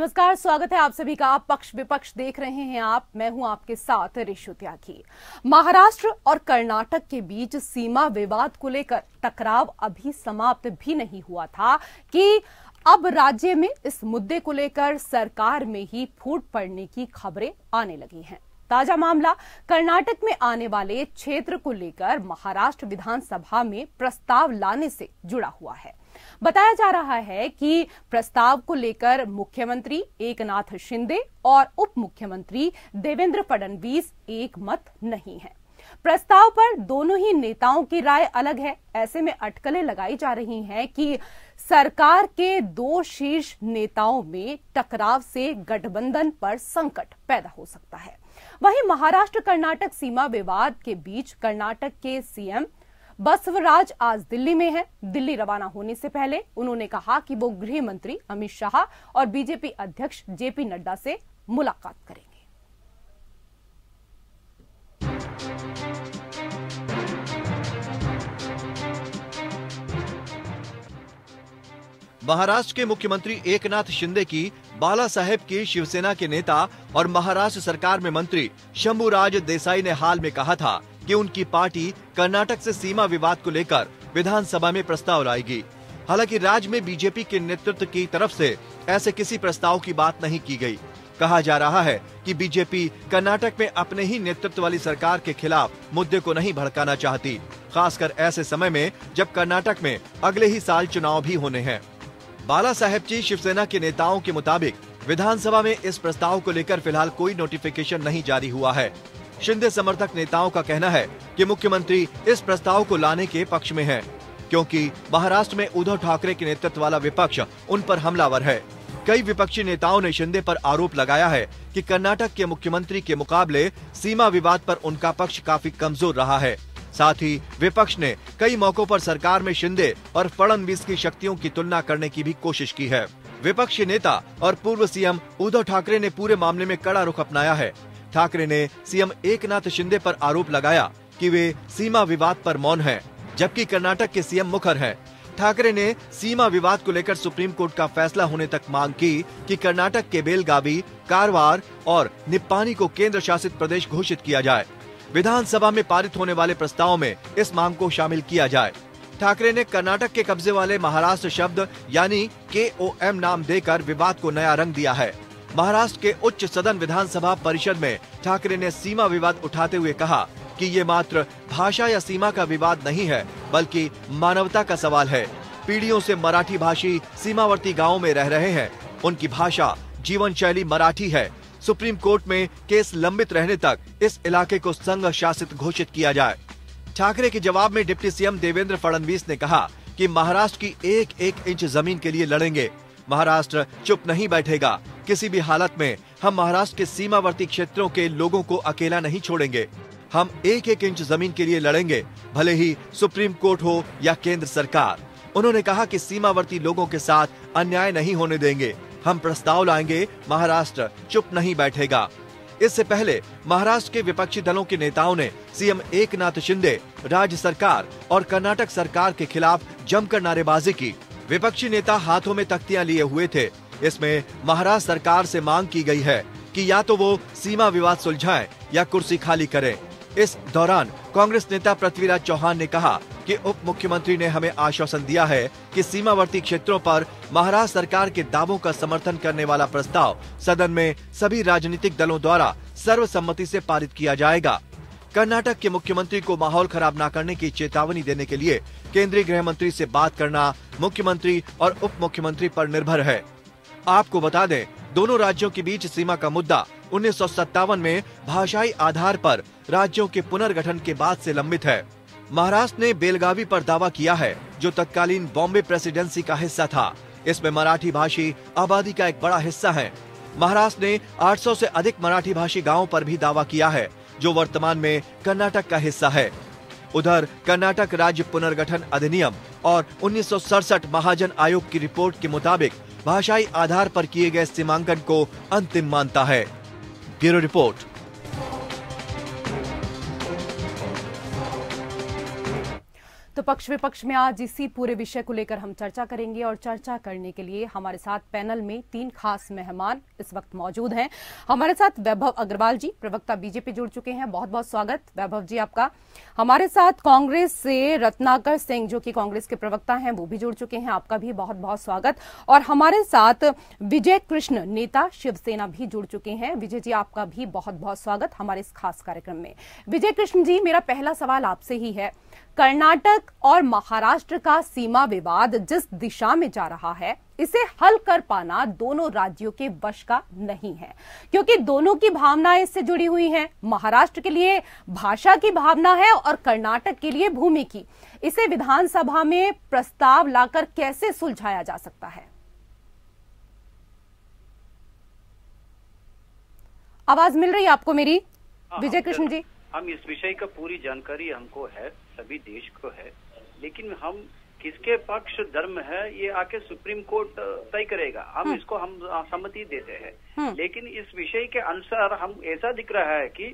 नमस्कार, स्वागत है आप सभी का। पक्ष विपक्ष देख रहे हैं आप। मैं हूं आपके साथ ऋषु त्यागी। महाराष्ट्र और कर्नाटक के बीच सीमा विवाद को लेकर टकराव अभी समाप्त भी नहीं हुआ था कि अब राज्य में इस मुद्दे को लेकर सरकार में ही फूट पड़ने की खबरें आने लगी हैं। ताजा मामला कर्नाटक में आने वाले क्षेत्र को लेकर महाराष्ट्र विधानसभा में प्रस्ताव लाने से जुड़ा हुआ है। बताया जा रहा है कि प्रस्ताव को लेकर मुख्यमंत्री एकनाथ शिंदे और उप मुख्यमंत्री देवेंद्र फडणवीस एक मत नहीं है। प्रस्ताव पर दोनों ही नेताओं की राय अलग है। ऐसे में अटकलें लगाई जा रही हैं कि सरकार के दो शीर्ष नेताओं में टकराव से गठबंधन पर संकट पैदा हो सकता है। वहीं महाराष्ट्र कर्नाटक सीमा विवाद के बीच कर्नाटक के सीएम बसवराज आज दिल्ली में हैं। दिल्ली रवाना होने से पहले उन्होंने कहा कि वो गृह मंत्री अमित शाह और बीजेपी अध्यक्ष जेपी नड्डा से मुलाकात करेंगे। महाराष्ट्र के मुख्यमंत्री एकनाथ शिंदे की बाला साहेब की शिवसेना के नेता और महाराष्ट्र सरकार में मंत्री शंभूराज देसाई ने हाल में कहा था कि उनकी पार्टी कर्नाटक से सीमा विवाद को लेकर विधानसभा में प्रस्ताव लाएगी। हालांकि राज्य में बीजेपी के नेतृत्व की तरफ से ऐसे किसी प्रस्ताव की बात नहीं की गई। कहा जा रहा है कि बीजेपी कर्नाटक में अपने ही नेतृत्व वाली सरकार के खिलाफ मुद्दे को नहीं भड़काना चाहती, खासकर ऐसे समय में जब कर्नाटक में अगले ही साल चुनाव भी होने हैं। बाला साहेब जी शिवसेना के नेताओं के मुताबिक विधानसभा में इस प्रस्ताव को लेकर फिलहाल कोई नोटिफिकेशन नहीं जारी हुआ है। शिंदे समर्थक नेताओं का कहना है कि मुख्यमंत्री इस प्रस्ताव को लाने के पक्ष में हैं, क्योंकि महाराष्ट्र में उद्धव ठाकरे के नेतृत्व वाला विपक्ष उन पर हमलावर है। कई विपक्षी नेताओं ने शिंदे पर आरोप लगाया है कि कर्नाटक के मुख्यमंत्री के मुकाबले सीमा विवाद पर उनका पक्ष काफी कमजोर रहा है। साथ ही विपक्ष ने कई मौकों पर सरकार में शिंदे और फडणवीस की शक्तियों की तुलना करने की भी कोशिश की है। विपक्षी नेता और पूर्व सीएम उद्धव ठाकरे ने पूरे मामले में कड़ा रुख अपनाया है। ठाकरे ने सीएम एकनाथ शिंदे पर आरोप लगाया कि वे सीमा विवाद पर मौन हैं, जबकि कर्नाटक के सीएम मुखर हैं। ठाकरे ने सीमा विवाद को लेकर सुप्रीम कोर्ट का फैसला होने तक मांग की कि कर्नाटक के बेलगावी, कारवार और निप्पानी को केंद्र शासित प्रदेश घोषित किया जाए। विधानसभा में पारित होने वाले प्रस्ताव में इस मांग को शामिल किया जाए। ठाकरे ने कर्नाटक के कब्जे वाले महाराष्ट्र शब्द यानी KOM नाम देकर विवाद को नया रंग दिया है। महाराष्ट्र के उच्च सदन विधानसभा परिषद में ठाकरे ने सीमा विवाद उठाते हुए कहा कि ये मात्र भाषा या सीमा का विवाद नहीं है, बल्कि मानवता का सवाल है। पीढ़ियों से मराठी भाषी सीमावर्ती गांवों में रह रहे हैं। उनकी भाषा, जीवन शैली मराठी है। सुप्रीम कोर्ट में केस लंबित रहने तक इस इलाके को संघ शासित घोषित किया जाए। ठाकरे के जवाब में डिप्टी सीएम देवेंद्र फडणवीस ने कहा कि महाराष्ट्र की एक एक इंच जमीन के लिए लड़ेंगे। महाराष्ट्र चुप नहीं बैठेगा। किसी भी हालत में हम महाराष्ट्र के सीमावर्ती क्षेत्रों के लोगों को अकेला नहीं छोड़ेंगे। हम एक एक इंच जमीन के लिए लड़ेंगे, भले ही सुप्रीम कोर्ट हो या केंद्र सरकार। उन्होंने कहा कि सीमावर्ती लोगों के साथ अन्याय नहीं होने देंगे। हम प्रस्ताव लाएंगे, महाराष्ट्र चुप नहीं बैठेगा। इससे पहले महाराष्ट्र के विपक्षी दलों के नेताओं ने सीएम एकनाथ शिंदे, राज्य सरकार और कर्नाटक सरकार के खिलाफ जमकर नारेबाजी की। विपक्षी नेता हाथों में तख्तियां लिए हुए थे। इसमें महाराष्ट्र सरकार से मांग की गई है कि या तो वो सीमा विवाद सुलझाएं या कुर्सी खाली करें। इस दौरान कांग्रेस नेता पृथ्वीराज चौहान ने कहा कि उप मुख्यमंत्री ने हमें आश्वासन दिया है कि सीमावर्ती क्षेत्रों पर महाराष्ट्र सरकार के दावों का समर्थन करने वाला प्रस्ताव सदन में सभी राजनीतिक दलों द्वारा सर्वसम्मति से पारित किया जाएगा। कर्नाटक के मुख्यमंत्री को माहौल खराब न करने की चेतावनी देने के लिए केंद्रीय गृह मंत्री से बात करना मुख्यमंत्री और उप मुख्यमंत्री पर निर्भर है। आपको बता दें, दोनों राज्यों के बीच सीमा का मुद्दा 1957 में भाषाई आधार पर राज्यों के पुनर्गठन के बाद से लंबित है। महाराष्ट्र ने बेलगावी पर दावा किया है, जो तत्कालीन बॉम्बे प्रेसिडेंसी का हिस्सा था। इसमें मराठी भाषी आबादी का एक बड़ा हिस्सा है। महाराष्ट्र ने 800 से अधिक मराठी भाषी गांवों पर भी दावा किया है, जो वर्तमान में कर्नाटक का हिस्सा है। उधर कर्नाटक राज्य पुनर्गठन अधिनियम और 1967 महाजन आयोग की रिपोर्ट के मुताबिक भाषाई आधार पर किए गए सीमांकन को अंतिम मानता है। Bureau report. तो पक्ष विपक्ष में आज इसी पूरे विषय को लेकर हम चर्चा करेंगे और चर्चा करने के लिए हमारे साथ पैनल में 3 खास मेहमान इस वक्त मौजूद हैं। हमारे साथ वैभव अग्रवाल जी, प्रवक्ता बीजेपी, जुड़ चुके हैं। बहुत बहुत स्वागत वैभव जी आपका। हमारे साथ कांग्रेस से रत्नाकर सिंह, जो कि कांग्रेस के प्रवक्ता हैं, वो भी जुड़ चुके हैं। आपका भी बहुत बहुत स्वागत। और हमारे साथ विजय कृष्ण, नेता शिवसेना, भी जुड़ चुके हैं। विजय जी आपका भी बहुत बहुत स्वागत हमारे इस खास कार्यक्रम में। विजय कृष्ण जी, मेरा पहला सवाल आपसे ही है। कर्नाटक और महाराष्ट्र का सीमा विवाद जिस दिशा में जा रहा है, इसे हल कर पाना दोनों राज्यों के वश का नहीं है, क्योंकि दोनों की भावनाएं इससे जुड़ी हुई हैं। महाराष्ट्र के लिए भाषा की भावना है और कर्नाटक के लिए भूमि की। इसे विधानसभा में प्रस्ताव लाकर कैसे सुलझाया जा सकता है? आवाज मिल रही है आपको मेरी, विजय कृष्ण जी? हम इस विषय का पूरी जानकारी हमको है, सभी देश को है, लेकिन हम किसके पक्ष धर्म है ये आके सुप्रीम कोर्ट तय करेगा। हम इसको हम सम्मति देते हैं, लेकिन इस विषय के अनुसार हम ऐसा दिख रहा है कि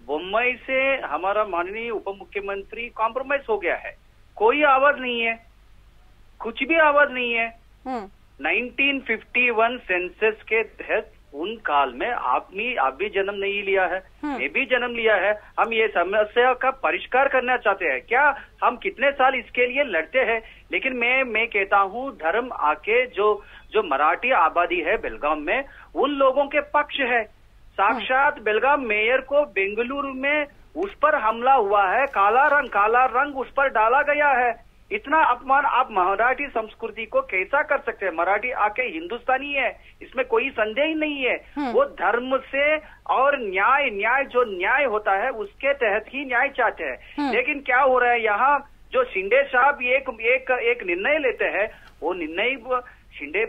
बम्बई से हमारा माननीय उप मुख्यमंत्री कॉम्प्रोमाइज हो गया है। कोई आवाज नहीं है, कुछ भी आवाज नहीं है। 1951 सेंसस के तहत उन काल में आप भी जन्म नहीं लिया है, मैं भी जन्म लिया है। हम ये समस्या का परिष्कार करना चाहते हैं। क्या हम कितने साल इसके लिए लड़ते हैं, लेकिन मैं कहता हूँ धर्म आके जो मराठी आबादी है बेलगाम में, उन लोगों के पक्ष है। साक्षात बेलगाम मेयर को बेंगलुरु में उस पर हमला हुआ है, काला रंग उस पर डाला गया है। इतना अपमान आप मराठी संस्कृति को कैसा कर सकते हैं? मराठी आके हिंदुस्तानी है, इसमें कोई संदेह ही नहीं है। वो धर्म से और न्याय जो न्याय होता है उसके तहत ही न्याय चाहते हैं। लेकिन क्या हो रहा है यहाँ, जो शिंदे साहब एक निर्णय लेते हैं, वो निर्णय शिंदे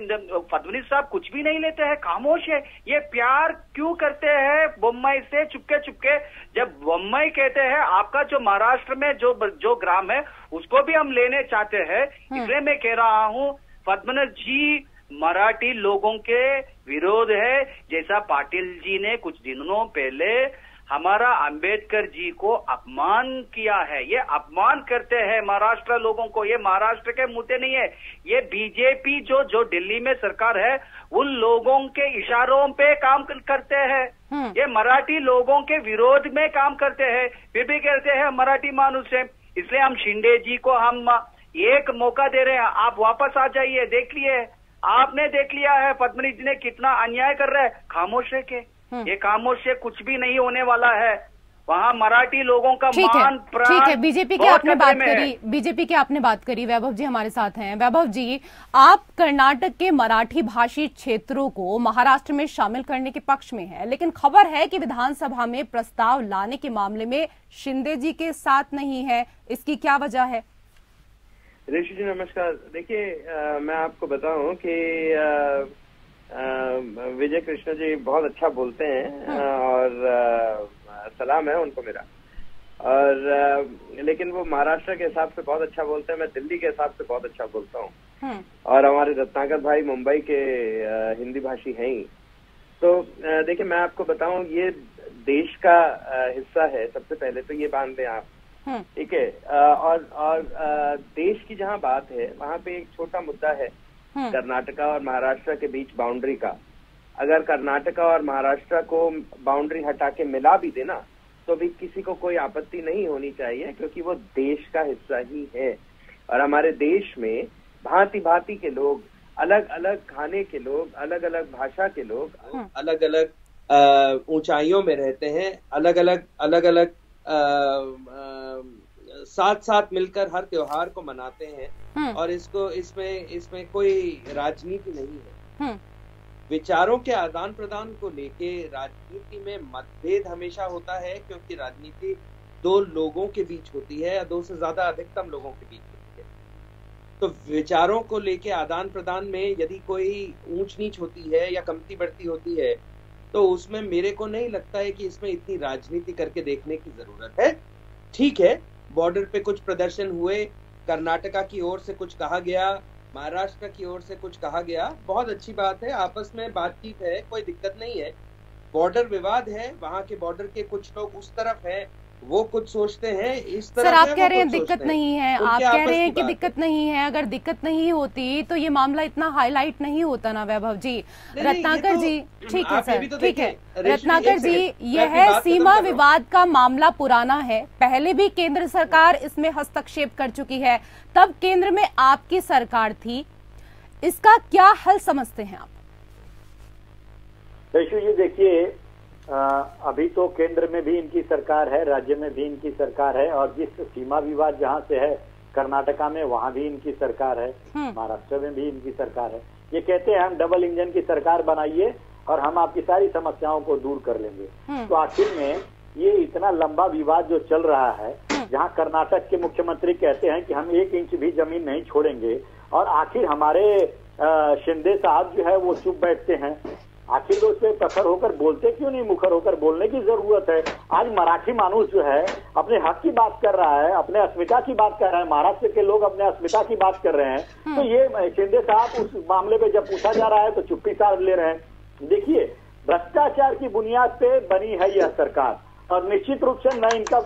फडणवीस साहब कुछ भी नहीं लेते हैं, खामोश है। ये प्यार क्यों करते हैं बम्बई से चुपके? जब बम्बई कहते हैं आपका जो महाराष्ट्र में जो ग्राम है उसको भी हम लेने चाहते हैं, इसलिए मैं कह रहा हूँ फडणवीस जी मराठी लोगों के विरोध है। जैसा पाटिल जी ने कुछ दिनों पहले हमारा अंबेडकर जी को अपमान किया है, ये अपमान करते हैं महाराष्ट्र लोगों को। ये महाराष्ट्र के मुद्दे नहीं है, ये बीजेपी जो दिल्ली में सरकार है उन लोगों के इशारों पे काम करते हैं। ये मराठी लोगों के विरोध में काम करते हैं, फिर भी कहते हैं मराठी मानुस है। इसलिए हम शिंदे जी को हम एक मौका दे रहे हैं, आप वापस आ जाइए। देख लिए, आपने देख लिया है फडणवीस जी ने कितना अन्याय कर रहे हैं। खामोश है के ये खामोश से कुछ भी नहीं होने वाला है। वहाँ मराठी लोगों का मान प्राण। ठीक है, बीजेपी की आपने बात करी। वैभव जी हमारे साथ हैं। वैभव जी, आप कर्नाटक के मराठी भाषी क्षेत्रों को महाराष्ट्र में शामिल करने के पक्ष में हैं, लेकिन खबर है कि विधानसभा में प्रस्ताव लाने के मामले में शिंदे जी के साथ नहीं है। इसकी क्या वजह है? ऋषि जी नमस्कार। देखिए, मैं आपको बताऊं कि विजय कृष्ण जी बहुत अच्छा बोलते हैं और सलाम है उनको मेरा। और लेकिन वो महाराष्ट्र के हिसाब से बहुत अच्छा बोलते हैं, मैं दिल्ली के हिसाब से बहुत अच्छा बोलता हूँ। और हमारे रत्नाकर भाई मुंबई के हिंदी भाषी हैं ही। तो देखिए, मैं आपको बताऊं, ये देश का हिस्सा है। सबसे पहले तो ये बांध दें आप, ठीक है। और देश की जहाँ बात है वहाँ पे एक छोटा मुद्दा है कर्नाटका और महाराष्ट्र के बीच बाउंड्री का। अगर कर्नाटका और महाराष्ट्र को बाउंड्री हटा के मिला भी देना तो भी किसी को कोई आपत्ति नहीं होनी चाहिए, क्योंकि वो देश का हिस्सा ही है। और हमारे देश में भांति भांति के लोग, अलग अलग खाने के लोग, अलग अलग भाषा के लोग, अलग अलग ऊंचाइयों में रहते हैं, अलग अलग साथ मिलकर हर त्योहार को मनाते हैं। और इसमें कोई राजनीति नहीं है। विचारों के आदान प्रदान को लेके राजनीति में मतभेद हमेशा होता है, क्योंकि राजनीति दो लोगों के बीच होती है या दो से ज्यादा अधिकतम लोगों के बीच होती है। तो विचारों को लेके आदान प्रदान में यदि कोई ऊंच नीच होती है या कमती बढ़ती होती है, तो उसमें मेरे को नहीं लगता है कि इसमें इतनी राजनीति करके देखने की जरूरत है। ठीक है, बॉर्डर पे कुछ प्रदर्शन हुए, कर्नाटका की ओर से कुछ कहा गया, महाराष्ट्र की ओर से कुछ कहा गया, बहुत अच्छी बात है, आपस में बातचीत है, कोई दिक्कत नहीं है। बॉर्डर विवाद है, वहां के बॉर्डर के कुछ लोग उस तरफ हैं वो कुछ सोचते हैं इस तरह। सर आप कह रहे हैं दिक्कत नहीं है, आप कह रहे हैं कि दिक्कत नहीं है। अगर दिक्कत नहीं होती तो ये मामला इतना हाईलाइट नहीं होता ना वैभव जी। रत्नाकर जी, ठीक है सर, ठीक है रत्नाकर जी, यह है सीमा विवाद का मामला पुराना है, पहले भी केंद्र सरकार इसमें हस्तक्षेप कर चुकी है, तब केंद्र में आपकी सरकार थी, इसका क्या हल समझते हैं आप? वैशु जी देखिए, अभी तो केंद्र में भी इनकी सरकार है, राज्य में भी इनकी सरकार है, और जिस सीमा विवाद जहां से है कर्नाटका में वहां भी इनकी सरकार है, महाराष्ट्र में भी इनकी सरकार है। ये कहते हैं हम डबल इंजन की सरकार बनाइए और हम आपकी सारी समस्याओं को दूर कर लेंगे। तो आखिर में ये इतना लंबा विवाद जो चल रहा है, जहां कर्नाटक के मुख्यमंत्री कहते हैं कि हम 1 इंच भी जमीन नहीं छोड़ेंगे, और आखिर हमारे शिंदे साहब जो है वो चुप बैठते हैं। आखिर लोग उसमें प्रखर होकर बोलते क्यों नहीं? मुखर होकर बोलने की जरूरत है। आज मराठी मानुस जो है अपने हक की बात कर रहा है, अपने अस्मिता की बात कर रहे हैं, महाराष्ट्र के लोग अपने अस्मिता की बात कर रहे हैं। तो ये शिंदे साहब उस मामले पे जब पूछा जा रहा है तो चुप्पी साध ले रहे हैं। देखिए, भ्रष्टाचार की बुनियाद पे बनी है यह सरकार, और निश्चित रूप से न इनका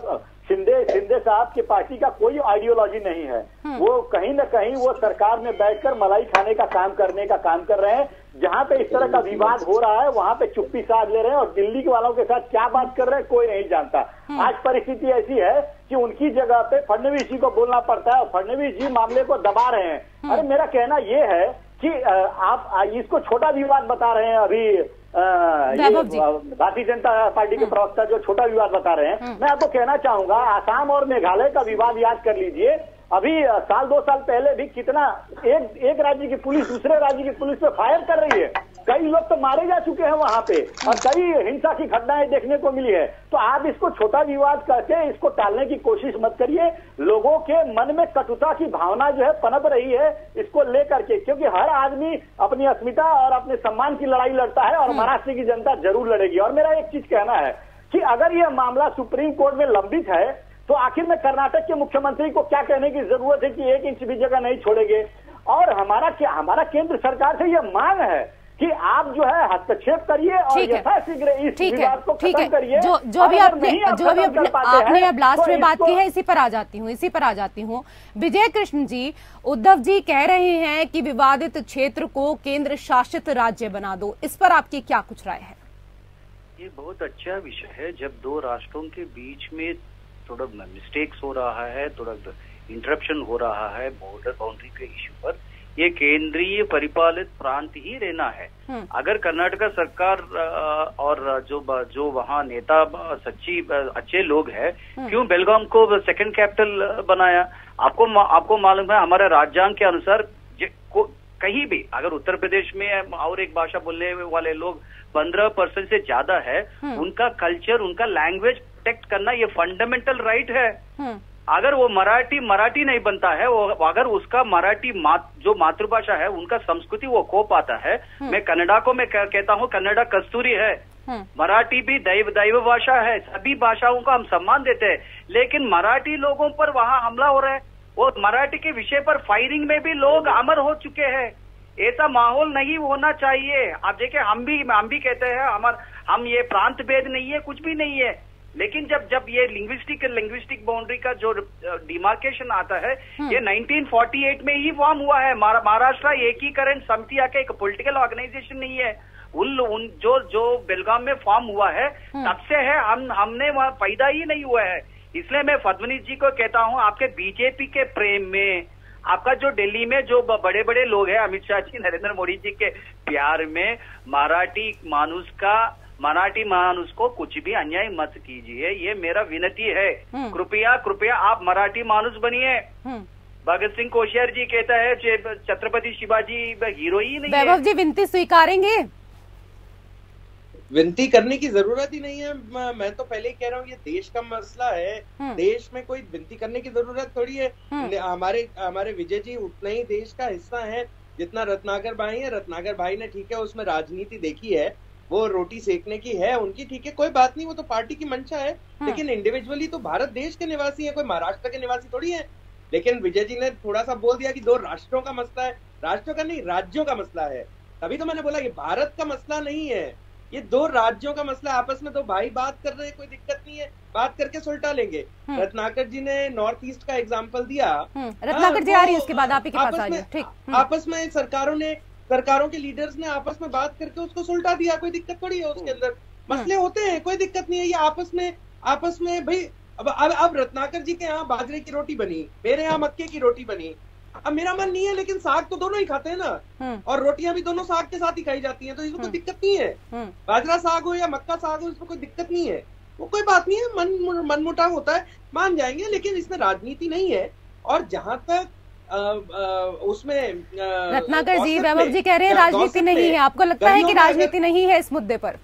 शिंदे साहब की पार्टी का कोई आइडियोलॉजी नहीं है। वो कहीं न कहीं वो सरकार में बैठकर मलाई खाने का काम करने का काम कर रहे हैं। जहां पे इस तरह का विवाद हो रहा है वहां पे चुप्पी साध ले रहे हैं, और दिल्ली के वालों के साथ क्या बात कर रहे हैं कोई नहीं जानता। आज परिस्थिति ऐसी है कि उनकी जगह पे फडणवीस जी को बोलना पड़ता है, और फडणवीस जी मामले को दबा रहे हैं। अरे मेरा कहना ये है कि आप इसको छोटा विवाद बता रहे हैं अभी, भारतीय जनता पार्टी के प्रवक्ता जो छोटा विवाद बता रहे हैं। मैं आपको कहना चाहूंगा, आसाम और मेघालय का विवाद याद कर लीजिए। अभी साल 2 साल पहले भी कितना एक राज्य की पुलिस दूसरे राज्य की पुलिस पे फायर कर रही है। कई लोग तो मारे जा चुके हैं वहां पे, और कई हिंसा की घटनाएं देखने को मिली है। तो आप इसको छोटा विवाद करके इसको टालने की कोशिश मत करिए। लोगों के मन में कटुता की भावना जो है पनप रही है इसको लेकर के, क्योंकि हर आदमी अपनी अस्मिता और अपने सम्मान की लड़ाई लड़ता है, और महाराष्ट्र की जनता जरूर लड़ेगी। और मेरा एक चीज कहना है कि अगर यह मामला सुप्रीम कोर्ट में लंबित है तो आखिर में कर्नाटक के मुख्यमंत्री को क्या कहने की जरूरत है कि 1 इंच भी जगह नहीं छोड़ेंगे। और हमारा केंद्र सरकार से यह मांग है कि आप जो है हस्तक्षेप करिए और यथाशीघ्र इस विवाद को खत्म करिए। जो भी आपने अब लास्ट में बात की है, इसी पर आ जाती हूँ। विजय कृष्ण जी, उद्धव जी कह रहे हैं कि विवादित क्षेत्र को केंद्र शासित राज्य बना दो, इस पर आपकी क्या कुछ राय है? ये बहुत अच्छा विषय है। जब 2 राष्ट्रों के बीच में थोड़ा मिस्टेक्स हो रहा है, थोड़ा इंटरप्शन हो रहा है बॉर्डर बाउंड्री के इश्यू पर, ये केंद्रीय परिपालित प्रांत ही रहना है। अगर कर्नाटक सरकार और जो वहाँ नेता अच्छे लोग हैं, क्यों बेलगाम को सेकंड कैपिटल बनाया? आपको मालूम है हमारे राज्यांग के अनुसार कहीं भी अगर उत्तर प्रदेश में और एक भाषा बोलने वाले लोग 15% से ज्यादा है, उनका कल्चर, उनका लैंग्वेज प्रोटेक्ट करना ये फंडामेंटल राइट है। अगर वो मराठी नहीं बनता है, वो अगर उसका मराठी जो मातृभाषा है, उनका संस्कृति वो खो पाता है। मैं कन्नड़ा को मैं कहता हूँ कन्नड़ा कस्तूरी है, मराठी भी दैव भाषा है। सभी भाषाओं का हम सम्मान देते हैं, लेकिन मराठी लोगों पर वहाँ हमला हो रहा है। वो मराठी के विषय पर फायरिंग में भी लोग अमर हो चुके हैं। ऐसा माहौल नहीं होना चाहिए। आप देखिए, हम भी कहते हैं हम ये प्रांत भेद नहीं है, कुछ भी नहीं है, लेकिन जब ये लिंग्विस्टिक बाउंड्री का जो डिमार्केशन आता है, ये 1948 में ही फॉर्म हुआ है। महाराष्ट्र एकीकरण समिति आके एक पॉलिटिकल ऑर्गेनाइजेशन नहीं है। जो बेलगाम में फॉर्म हुआ है तब से है, हमने वहां पैदा ही नहीं हुआ है। इसलिए मैं फडणवीस जी को कहता हूं, आपके बीजेपी के प्रेम में, आपका जो दिल्ली में जो बड़े बड़े लोग हैं, अमित शाह जी, नरेंद्र मोदी जी के प्यार में, मराठी मानुष को कुछ भी अन्याय मत कीजिए, ये मेरा विनती है। कृपया आप मराठी मानुष बनिए। भगत सिंह कोश्यार जी कहता है छत्रपति शिवाजी हीरो ही नहीं है। वैभव जी विनती स्वीकारेंगे? विनती करने की जरूरत ही नहीं है। मैं तो पहले ही कह रहा हूँ, ये देश का मसला है, देश में कोई विनती करने की जरूरत थोड़ी है। हमारे विजय जी उतना ही देश का हिस्सा है जितना रत्नाकर भाई है। रत्नाकर भाई ने ठीक है उसमें राजनीति देखी है, वो रोटी सेकने की है उनकी, ठीक है, कोई बात नहीं, वो तो पार्टी की मंशा है। लेकिन इंडिविजुअली तो भारत देश के निवासी है, कोई महाराष्ट्र के निवासी थोड़ी है। लेकिन विजय जी ने थोड़ा सा बोल दिया कि 2 राष्ट्रों का मसला है। राष्ट्रों का नहीं, राज्यों का मसला है। तभी तो मैंने बोला कि भारत का मसला नहीं है, ये 2 राज्यों का मसला, आपस में 2 भाई बात कर रहे हैं, कोई दिक्कत नहीं है, बात करके सुलटा लेंगे। रत्नाकर जी ने नॉर्थ ईस्ट का एग्जांपल दिया। रत्नाकर जी आ रही है, उसके बाद आप ही के पास आ रही है। ठीक, आपस में सरकारों के लीडर्स ने आपस में बात करके उसको सुलटा दिया, कोई दिक्कत थोड़ी है उसके अंदर। मसले होते हैं, कोई दिक्कत नहीं है। ये आपस में भाई अब रत्नाकर जी के यहाँ बाजरे की रोटी बनी, मेरे यहाँ मक्के की रोटी बनी। अब मेरा मन नहीं है, लेकिन साग तो दोनों ही खाते हैं ना, और रोटियां भी दोनों साग के साथ ही खाई जाती हैं, तो इसमें कोई दिक्कत नहीं है। बाजरा साग हो या मक्का साग हो, इसमें कोई दिक्कत नहीं है, वो कोई बात नहीं है। मन मुटाव होता है, मान जाएंगे, लेकिन इसमें राजनीति नहीं है। और जहां तक उसमें रत्नाकर जी, वैभव जी कह रहे हैं राजनीति नहीं है, आपको लगता है कि राजनीति नहीं है इस मुद्दे पर?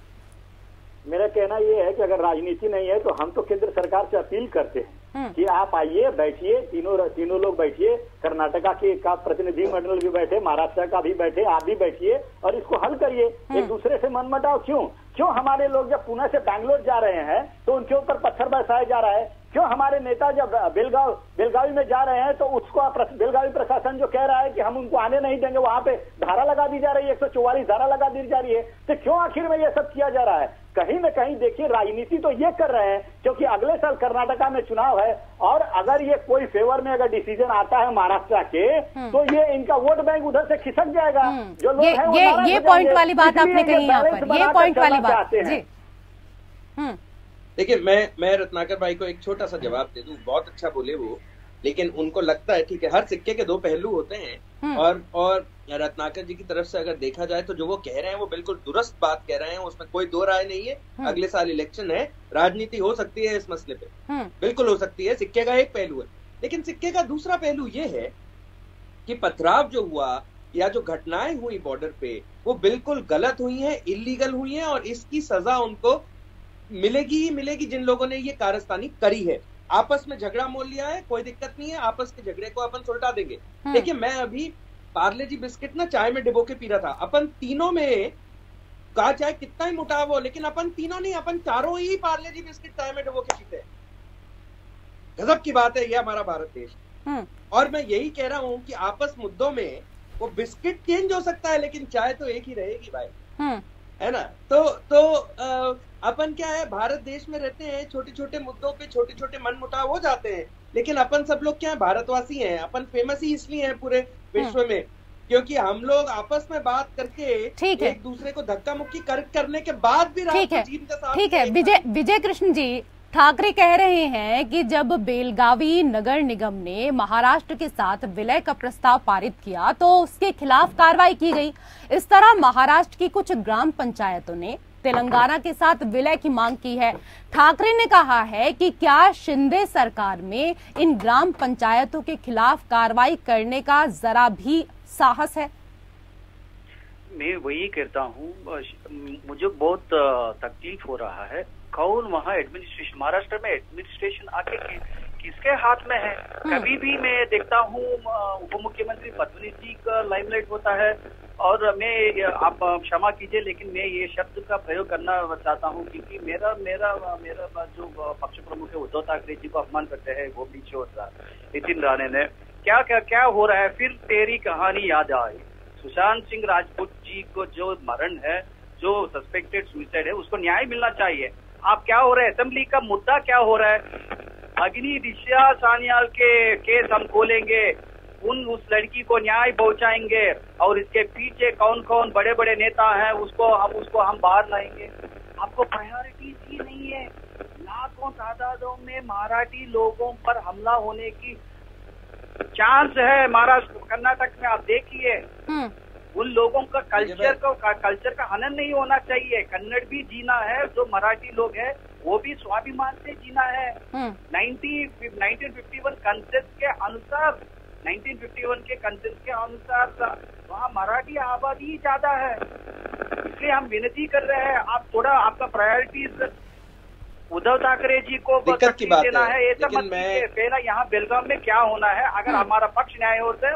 मेरा कहना ये है कि अगर राजनीति नहीं है तो हम तो केंद्र सरकार से अपील करते हैं कि आप आइए, बैठिए, तीनों लोग बैठिए, कर्नाटका का प्रतिनिधि मंडल भी बैठे, महाराष्ट्र का भी बैठे, आप भी बैठिए और इसको हल करिए। एक दूसरे से मनमुटाव क्यों हमारे लोग जब पुणे से बैंगलोर जा रहे हैं तो उनके ऊपर पत्थर बरसाया जा रहा है? क्यों हमारे नेता जब बेलगावी में जा रहे हैं तो उसको बेलगावी प्रशासन जो कह रहा है कि हम उनको आने नहीं देंगे, वहां पे धारा लगा दी जा रही है, 144 धारा लगा दी जा रही है। तो क्यों आखिर में ये सब किया जा रहा है? कहीं न कहीं देखिए राजनीति तो ये कर रहे हैं क्योंकि अगले साल कर्नाटका में चुनाव है, और अगर ये कोई फेवर में अगर डिसीजन आता है महाराष्ट्र के तो ये इनका वोट बैंक उधर से खिसक जाएगा। जो लोग हैं ये पॉइंट वाली बात आपने कही यहाँ पर, ये पॉइंट वाली बात जी। देखिए, मैं रत्नाकर भाई को एक छोटा सा जवाब दे दूं। बहुत अच्छा बोले वो, लेकिन उनको लगता है ठीक है, हर सिक्के के 2 पहलू होते हैं। और रत्नाकर जी की तरफ से अगर देखा जाए तो जो वो कह रहे हैं वो बिल्कुल दुरुस्त बात कह रहे हैं, उसमें कोई 2 राय नहीं है। अगले साल इलेक्शन है, राजनीति हो सकती है इस मसले पे, बिल्कुल हो सकती है। सिक्के का एक पहलू है, लेकिन सिक्के का दूसरा पहलू ये है कि पथराव जो हुआ या जो घटनाएं हुई बॉर्डर पे, वो बिल्कुल गलत हुई है, इलीगल हुई है, और इसकी सजा उनको मिलेगी ही मिलेगी जिन लोगों ने ये कारस्तानी करी है। आपस में झगड़ा मोल लिया है, कोई दिक्कत नहीं है, आपस के झगड़े को अपन सुलटा देंगे। देखिए, मैं अभी पार्ले जी बिस्किट ना चाय में डिबो के पी रहा था। अपन तीनों में का चाहे कितना ही मुटाव हो, लेकिन अपन तीनों नहीं, अपन चारों ही पार्ले जी बिस्किट चाय में डिबो के पीते हैं। गजब की बात है, ये हमारा भारत देश। और मैं यही कह रहा हूं कि आपस मुद्दों में वो बिस्किट चेंज हो सकता है, लेकिन चाय तो एक ही रहेगी भाई, है ना। तो अपन क्या है, भारत देश में रहते हैं, छोटे छोटे मुद्दों पे छोटे छोटे मनमुटाव हो जाते हैं, लेकिन अपन सब लोग क्या है, भारतवासी हैं। अपन फेमस ही इसलिए हैं पूरे विश्व में क्योंकि हम लोग आपस में बात करके एक दूसरे को धक्का मुक्की करने के बाद भी रात को जीत का साथ। ठीक है, विजय कृष्ण जी, ठाकरे कह रहे हैं कि जब बेलगावी नगर निगम ने महाराष्ट्र के साथ विलय का प्रस्ताव पारित किया तो उसके खिलाफ कार्रवाई की गई। इस तरह महाराष्ट्र की कुछ ग्राम पंचायतों ने तेलंगाना के साथ विलय की मांग की है। ठाकरे ने कहा है कि क्या शिंदे सरकार में इन ग्राम पंचायतों के खिलाफ कार्रवाई करने का जरा भी साहस है? मैं वही कहता हूँ, मुझे बहुत तकलीफ हो रहा है। कौन वहाँ एडमिनिस्ट्रेशन, महाराष्ट्र में एडमिनिस्ट्रेशन आके किसके हाथ में है? कभी भी मैं देखता हूँ उप मुख्यमंत्री फडणवीस जी का लाइमलाइट होता है, और मैं, आप क्षमा कीजिए लेकिन मैं ये शब्द का प्रयोग करना चाहता हूँ क्योंकि मेरा जो पक्ष प्रमुख है उद्धव ठाकरे जी को अपमान करते हैं वो पीछे होता है। नितिन राणे ने क्या हो रहा है? फिर तेरी कहानी याद आई। सुशांत सिंह राजपूत जी को जो मरण है, जो सस्पेक्टेड सुसाइड है, उसको न्याय मिलना चाहिए। आप क्या हो रहा है? असेंबली का मुद्दा क्या हो रहा है? अग्नि दिशा सान्याल के केस हम खोलेंगे, उस लड़की को न्याय पहुंचाएंगे, और इसके पीछे कौन कौन बड़े बड़े नेता हैं उसको हम बाहर लाएंगे। आपको प्रायोरिटीज ही नहीं है। लाखों तादादों में मराठी लोगों पर हमला होने की चांस है महाराष्ट्र कर्नाटक में। आप देखिए, उन लोगों का कल्चर का हनन नहीं होना चाहिए। कन्नड़ भी जीना है, जो मराठी लोग हैं वो भी स्वाभिमान से जीना है। 1951 कंसेंसस के अनुसार वहाँ मराठी आबादी ज्यादा है, इसलिए हम विनती कर रहे हैं आप थोड़ा आपका प्रायोरिटीज उद्धव ठाकरे जी को दिक्कत की बात देना है। ऐसा मत कीजिए। पहला यहाँ बेलगाम में क्या होना है, अगर हमारा पक्ष न्याय हो तो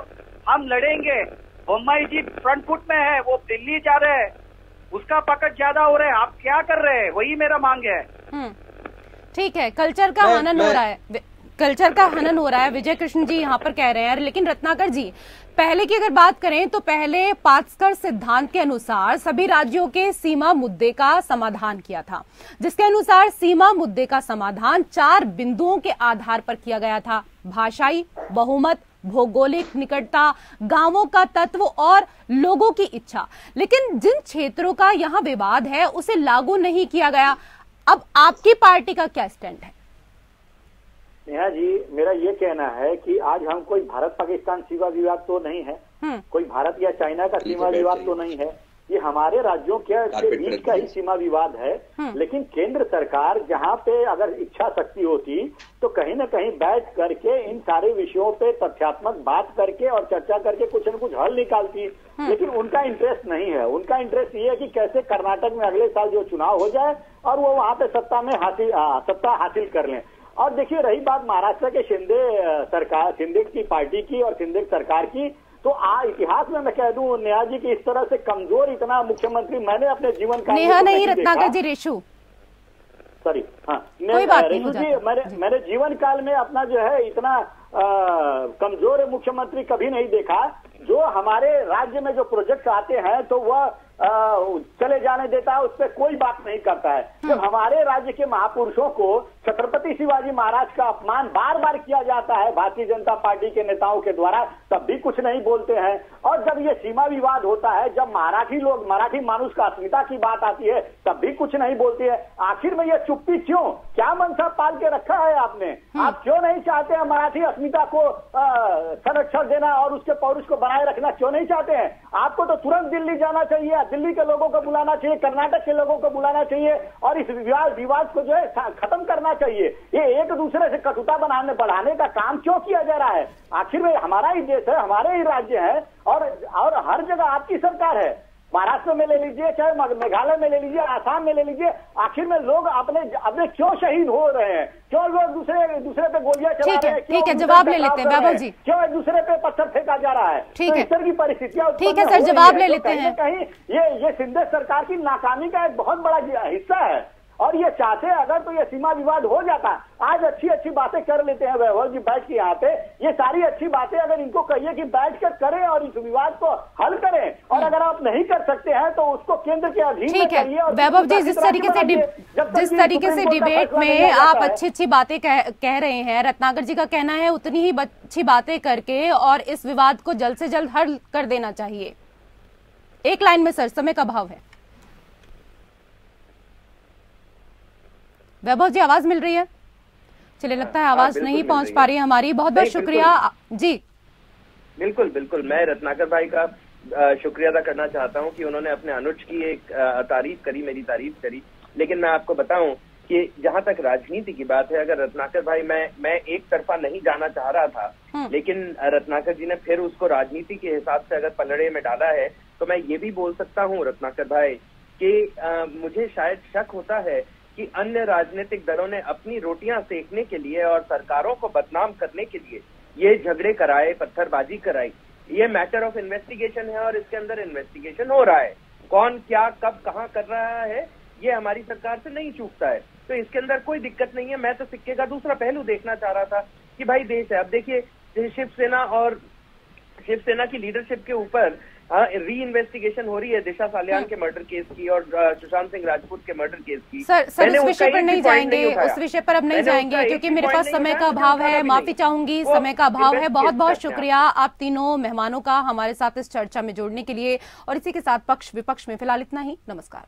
हम लड़ेंगे। बोम्मई जी फ्रंट फुट में है, वो दिल्ली जा रहे हैं, उसका पकड़ ज्यादा हो रहा है। आप क्या कर रहे हैं? वही मेरा मांग है। ठीक है, कल्चर का हनन हो रहा है, कल्चर का हनन हो रहा है, विजय कृष्ण जी यहाँ पर कह रहे हैं। लेकिन रत्नाकर जी, पहले की अगर बात करें तो पहले पाटकर सिद्धांत के अनुसार सभी राज्यों के सीमा मुद्दे का समाधान किया था, जिसके अनुसार सीमा मुद्दे का समाधान 4 बिंदुओं के आधार पर किया गया था: भाषाई बहुमत, भौगोलिक निकटता, गांवों का तत्व और लोगों की इच्छा। लेकिन जिन क्षेत्रों का यहाँ विवाद है उसे लागू नहीं किया गया। अब आपकी पार्टी का क्या स्टैंड है? नेहा जी, मेरा ये कहना है कि आज हम कोई भारत पाकिस्तान सीमा विवाद तो नहीं है, कोई भारत या चाइना का सीमा विवाद तो नहीं है, ये हमारे राज्यों के बीच का ही सीमा विवाद है। लेकिन केंद्र सरकार जहां पे अगर इच्छा शक्ति होती तो कहीं न कहीं बैठ करके इन सारे विषयों पे तथ्यात्मक बात करके और चर्चा करके कुछ न कुछ हल निकालती। लेकिन उनका इंटरेस्ट नहीं है। उनका इंटरेस्ट ये है कि कैसे कर्नाटक में अगले साल जो चुनाव हो जाए और वो वहां पे सत्ता हासिल कर लें। और देखिए, रही बात महाराष्ट्र के शिंदे की पार्टी की और शिंदे सरकार की, तो इतिहास में मैं कह दूं नेहा जी की इस तरह से कमजोर इतना मुख्यमंत्री मैंने अपने जीवन काल में नेहा नहीं, रत्नाकर जी, रेशु सॉरी, हाँ रेशु जी, मैंने जीवन काल में अपना जो है इतना कमजोर मुख्यमंत्री कभी नहीं देखा। जो हमारे राज्य में जो प्रोजेक्ट आते हैं तो वह चले जाने देता है, उस पर कोई बात नहीं करता है। जब हमारे राज्य के महापुरुषों को छत्रपति शिवाजी महाराज का अपमान बार बार किया जाता है भारतीय जनता पार्टी के नेताओं के द्वारा, तब भी कुछ नहीं बोलते हैं। और जब ये सीमा विवाद होता है, जब मराठी मानुष का अस्मिता की बात आती है, तब भी कुछ नहीं बोलती है। आखिर में ये चुप्पी क्यों? क्या मनसा पाल के रखा है आपने? आप क्यों नहीं चाहते हैं मराठी अस्मिता को संरक्षण देना और उसके पौरुष को बनाए रखना क्यों नहीं चाहते हैं? आपको तो तुरंत दिल्ली जाना चाहिए, दिल्ली के लोगों को बुलाना चाहिए, कर्नाटक के लोगों को बुलाना चाहिए और इस विवाद को जो है खत्म करना चाहिए। ये एक दूसरे से कटुता बढ़ाने का काम क्यों किया जा रहा है? आखिर में हमारा ही देश है, हमारे ही राज्य है और हर जगह आपकी सरकार है। महाराष्ट्र में ले लीजिए, चाहे मेघालय में ले लीजिए, आसाम में ले लीजिए, आखिर में लोग अपने क्यों शहीद हो रहे हैं? क्यों लोग दूसरे पे गोलियां चला रहे हैं? ठीक है, जवाब ले लेते हैं वैभव जी। क्यों एक दूसरे पे पत्थर फेंका जा रहा है? ठीक है, इस तरह की परिस्थितियां ठीक है सर, जवाब ले लेते हैं। कहीं ये शिंदे सरकार की नाकामी का एक बहुत बड़ा हिस्सा है और ये चाहते अगर तो ये सीमा विवाद हो जाता। आज अच्छी बातें कर लेते हैं वैभव जी बैठ के यहाँ पे, ये सारी अच्छी बातें अगर इनको कहिए कि बैठ कर करें और इस विवाद को हल करें, और अगर आप नहीं कर सकते हैं तो उसको केंद्र के अधीन में करिए। और वैभव जी, जिस तरीके से डिबेट में आप अच्छी बातें कह रहे हैं, रत्नाकर जी का कहना है उतनी ही अच्छी बातें करके और इस विवाद को जल्द से जल्द हल कर देना चाहिए। एक लाइन में सर, समय का अभाव है। वैभव जी, आवाज मिल रही है? चलिए, लगता है आवाज नहीं पहुंच पा रही है हमारी। बहुत बहुत शुक्रिया जी। बिल्कुल मैं रत्नाकर भाई का शुक्रिया अदा करना चाहता हूं कि उन्होंने अपने अनुज की एक तारीफ करी, मेरी तारीफ करी। लेकिन मैं आपको बताऊं कि जहां तक राजनीति की बात है, अगर रत्नाकर भाई, मैं एक तरफा नहीं जाना चाह रहा था, लेकिन रत्नाकर जी ने फिर उसको राजनीति के हिसाब से अगर पलड़े में डाला है, तो मैं ये भी बोल सकता हूँ रत्नाकर भाई कि मुझे शायद शक होता है कि अन्य राजनीतिक दलों ने अपनी रोटियां सेकने के लिए और सरकारों को बदनाम करने के लिए ये झगड़े कराए, पत्थरबाजी कराई। ये मैटर ऑफ इन्वेस्टिगेशन है और इसके अंदर इन्वेस्टिगेशन हो रहा है। कौन क्या कब कहां कर रहा है ये हमारी सरकार से नहीं चूकता है, तो इसके अंदर कोई दिक्कत नहीं है। मैं तो सिक्के का दूसरा पहलू देखना चाह रहा था कि भाई देश है। अब देखिए, शिवसेना की लीडरशिप के ऊपर री इन्वेस्टिगेशन हो रही है दिशा सालियान के मर्डर केस की और सुशांत सिंह राजपूत के मर्डर केस की। सर उस विषय पर नहीं जाएंगे, उस विषय पर अब नहीं जाएंगे क्योंकि मेरे पास समय का अभाव है। माफी चाहूंगी, समय का अभाव है। बहुत बहुत शुक्रिया आप तीनों मेहमानों का हमारे साथ इस चर्चा में जोड़ने के लिए। और इसी के साथ पक्ष विपक्ष में फिलहाल इतना ही। नमस्कार।